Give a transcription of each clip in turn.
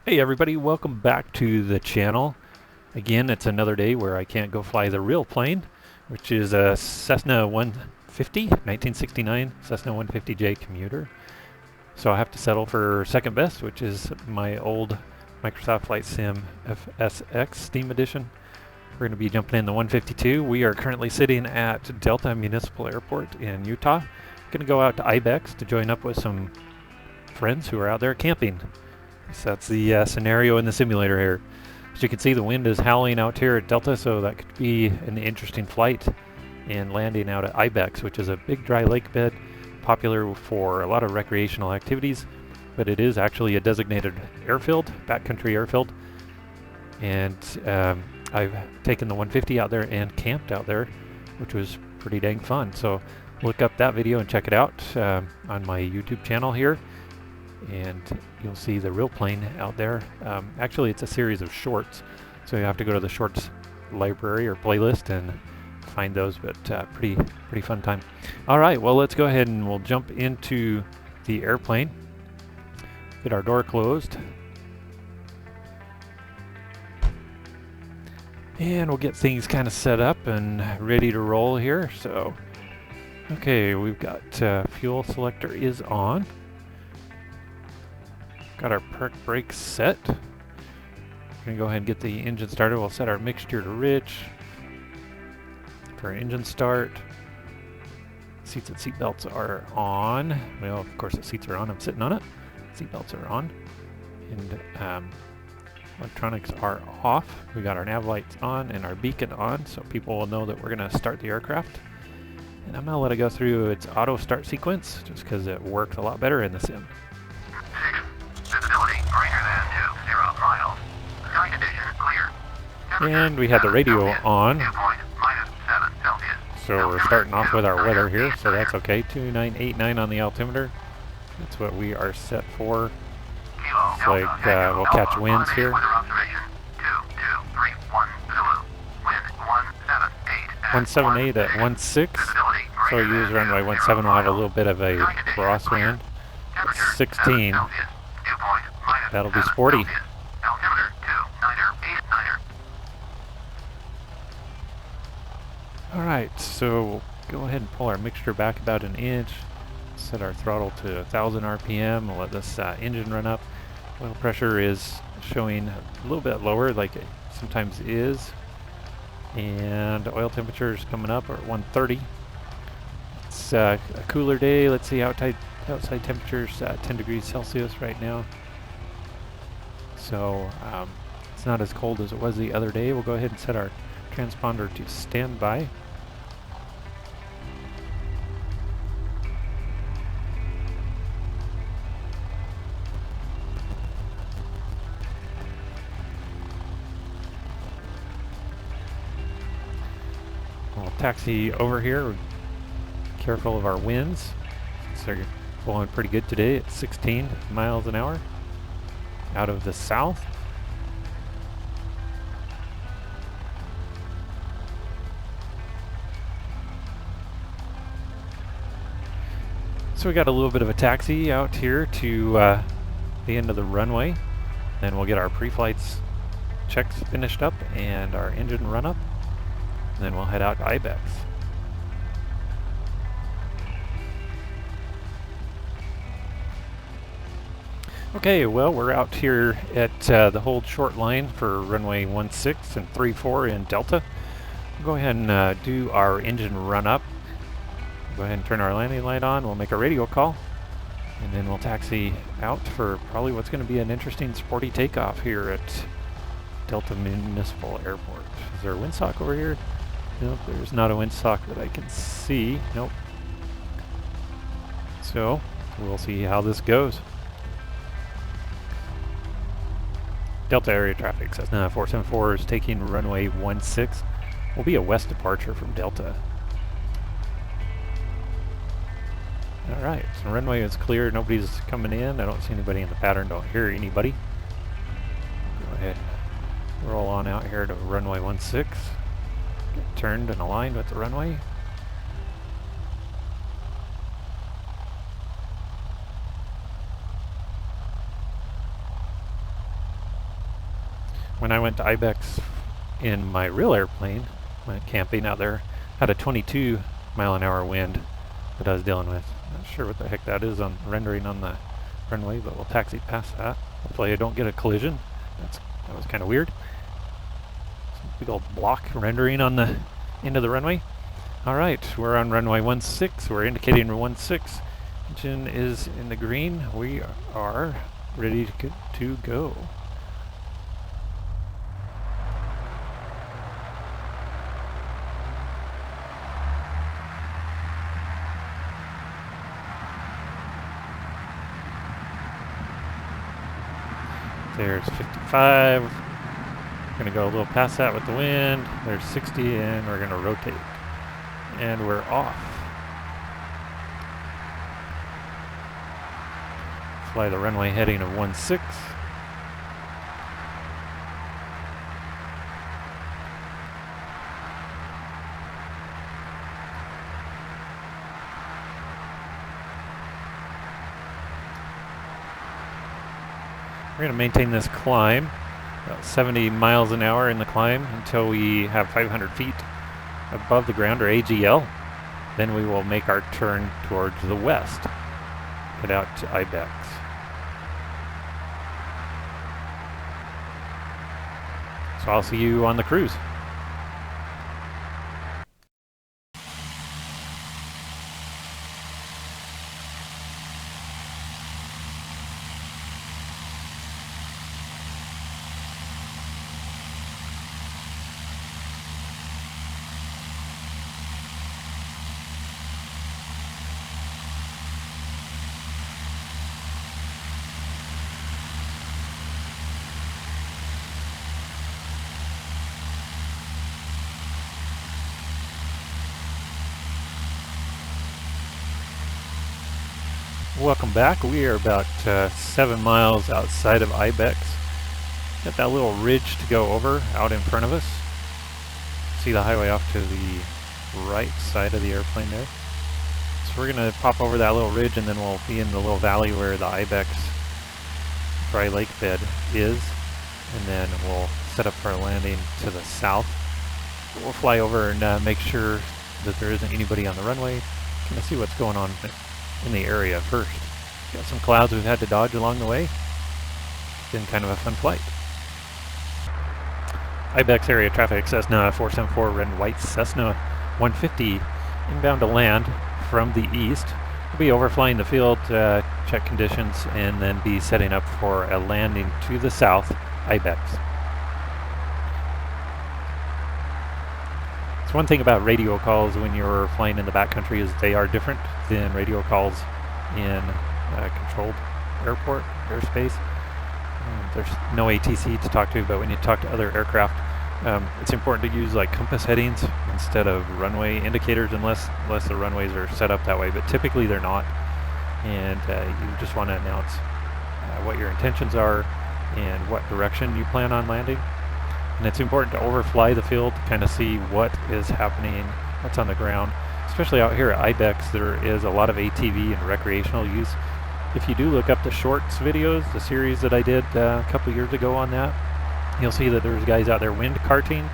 Hey everybody, welcome back to the channel. Again, it's another day where I can't go fly the real plane, which is a Cessna 150, 1969 Cessna 150J commuter. So I have to settle for second best, which is my old Microsoft Flight Sim FSX Steam Edition. We're going to be jumping in the 152. We are currently sitting at Delta Municipal Airport in Utah. Going to go out to Ibex to join up with some friends who are out there camping. So that's the scenario in the simulator here. As you can see, the wind is howling out here at Delta, so that could be an interesting flight. And landing out at Ibex, which is a big dry lake bed, popular for a lot of recreational activities, but it is actually a designated airfield, backcountry airfield. And I've taken the 150 out there and camped out there, which was pretty dang fun. So look up that video and check it out on my YouTube channel here. And you'll see the real plane out there. Actually, it's a series of shorts, so you have to go to the shorts library or playlist and find those, but pretty fun time. All right, well, let's go ahead and we'll jump into the airplane. Get our door closed. And we'll get things kind of set up and ready to roll here. So, okay, we've got fuel selector is on. Got our park brakes set. We're going to go ahead and get the engine started. We'll set our mixture to rich for engine start. Seats and seat belts are on. Well, of course the seats are on. I'm sitting on it. Seat belts are on. And electronics are off. We got our nav lights on and our beacon on, so people will know that we're going to start the aircraft. And I'm going to let it go through its auto start sequence just because it worked a lot better in the sim. And we had the radio on, so we're starting off with our weather here, so that's okay. 2989 on the altimeter. That's what we are set for. Looks like we'll catch winds here. 178 at 16. So we use runway 17 will have a little bit of a crosswind. At 16. That'll be sporty. Alright, so go ahead and pull our mixture back about an inch. Set our throttle to 1000 RPM. We'll let this engine run up. Oil pressure is showing a little bit lower, like it sometimes is. And oil temperature is coming up at 130. It's a cooler day. Let's see, outside temperatures 10 degrees Celsius right now. So it's not as cold as it was the other day. We'll go ahead and set our transponder to standby. We'll taxi over here. Careful of our winds. They're blowing pretty good today at 16 miles an hour out of the south. So we got a little bit of a taxi out here to the end of the runway. Then we'll get our pre-flights checks finished up and our engine run up. And then we'll head out to Ibex. Okay, well, we're out here at the hold short line for runway 16 and 34 in Delta. We'll go ahead and do our engine run up. Go ahead and turn our landing light on. We'll make a radio call, and then we'll taxi out for probably what's going to be an interesting sporty takeoff here at Delta Municipal Airport. Is there a windsock over here? Nope, there's not a windsock that I can see. Nope. So we'll see how this goes. Delta area traffic says 474 is taking runway 16. Will be a west departure from Delta. Alright, so runway is clear, nobody's coming in. I don't see anybody in the pattern, don't hear anybody. Go ahead and roll on out here to runway 16. Get turned and aligned with the runway. When I went to Ibex in my real airplane, went camping out there, had a 22-mile-an-hour wind that I was dealing with. Not sure what the heck that is on rendering on the runway, but we'll taxi past that. Hopefully I don't get a collision. That was kind of weird. Some big old block rendering on the end of the runway. Alright, we're on runway 16. We're indicating 16. Engine is in the green. We are ready to go. There's 55. We're going to go a little past that with the wind. There's 60, and we're going to rotate. And we're off. Fly the runway heading of 16. We're going to maintain this climb, about 70 miles an hour in the climb until we have 500 feet above the ground, or AGL. Then we will make our turn towards the west, head out to Ibex. So I'll see you on the cruise. Welcome back. We are about 7 miles outside of Ibex. Got that little ridge to go over out in front of us. See the highway off to the right side of the airplane there. So we're going to pop over that little ridge, and then we'll be in the little valley where the Ibex dry lake bed is, and then we'll set up for a landing to the south. We'll fly over and make sure that there isn't anybody on the runway. Kind of see what's going on in the area first. Got some clouds we've had to dodge along the way. Been kind of a fun flight. Ibex area traffic, Cessna 474, red white Cessna 150, inbound to land from the east. We'll be overflying the field, check conditions, and then be setting up for a landing to the south, Ibex. So one thing about radio calls when you're flying in the backcountry is they are different than radio calls in controlled airport airspace. There's no ATC to talk to, but when you talk to other aircraft, it's important to use like compass headings instead of runway indicators, unless the runways are set up that way, but typically they're not. And you just want to announce what your intentions are and what direction you plan on landing. And it's important to overfly the field to kind of see what is happening, what's on the ground. Especially out here at Ibex, there is a lot of ATV and recreational use. If you do look up the shorts videos, the series that I did a couple years ago on that, you'll see that there's guys out there wind karting,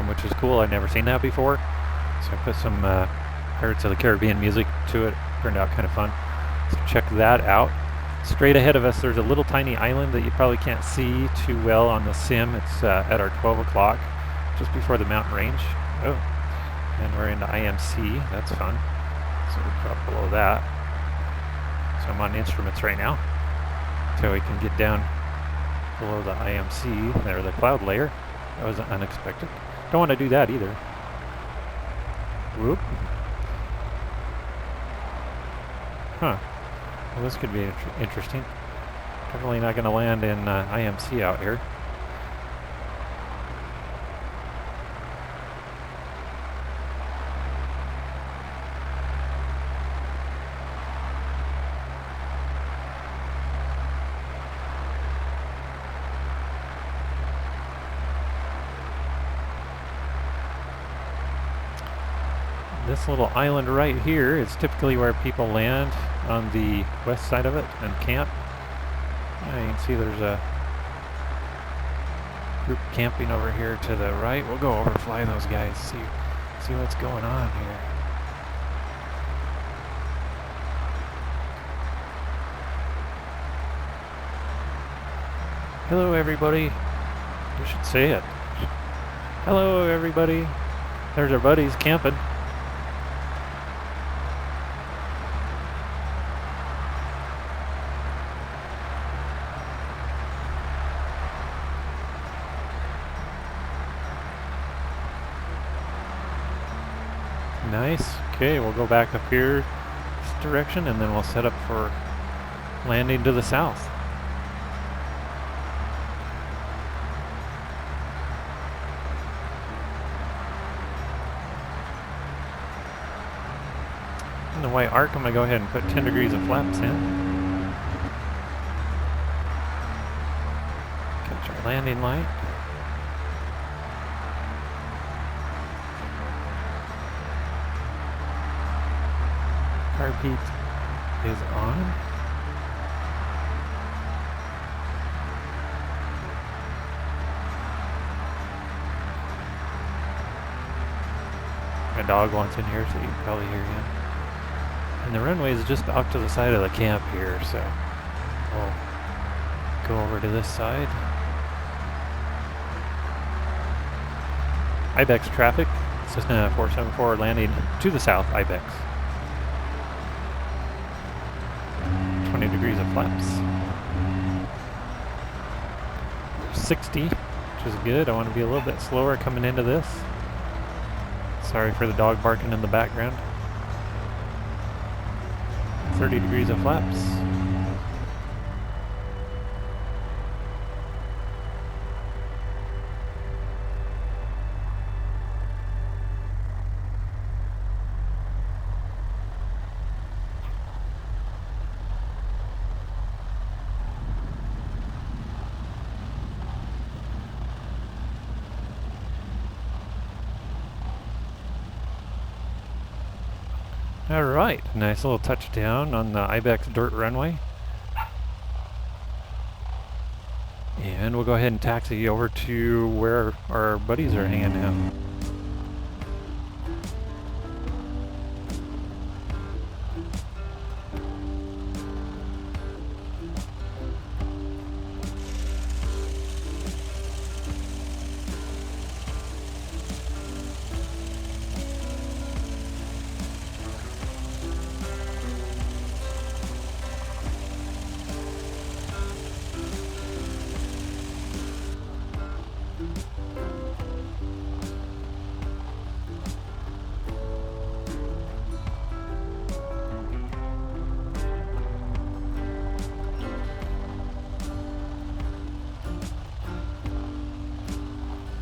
which is cool. I've never seen that before. So I put some Pirates of the Caribbean music to it. Turned out kind of fun. So check that out. Straight ahead of us, there's a little tiny island that you probably can't see too well on the sim. It's at our 12 o'clock, just before the mountain range. Oh, and we're into IMC. That's fun. So we'll drop below that. So I'm on instruments right now, so we can get down below the IMC, there, the cloud layer. That was unexpected. Don't want to do that either. Whoop. Huh. Well, this could be interesting. Definitely not going to land in IMC out here. This little island right here is typically where people land on the west side of it and camp. You can see there's a Group camping over here to the right. We'll go overfly those guys, see what's going on here. Hello everybody. You should say it. Hello everybody. There's our buddies camping. Nice. Okay, we'll go back up here this direction and then we'll set up for landing to the south. In the white arc, I'm going to go ahead and put 10 degrees of flaps in. Catch our landing light. Heartbeat is on. My dog wants in here, so you can probably hear him. And the runway is just off to the side of the camp here, so we'll go over to this side. Ibex traffic, Cessna 474 landing to the south, Ibex. 20 degrees of flaps. 60, which is good. I want to be a little bit slower coming into this. Sorry for the dog barking in the background. 30 degrees of flaps. Alright, nice little touchdown on the Ibex dirt runway. And we'll go ahead and taxi over to where our buddies are hanging out.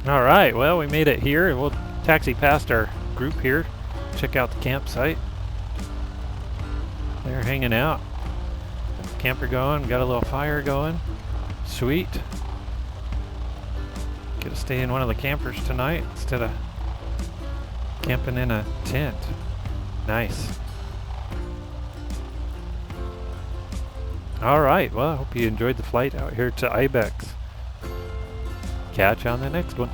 Alright, well, we made it here, and we'll taxi past our group here, check out the campsite. They're hanging out. Got the camper going, got a little fire going. Sweet. Get to stay in one of the campers tonight instead of camping in a tent. Nice. Alright, well, I hope you enjoyed the flight out here to Ibex. Catch you on the next one.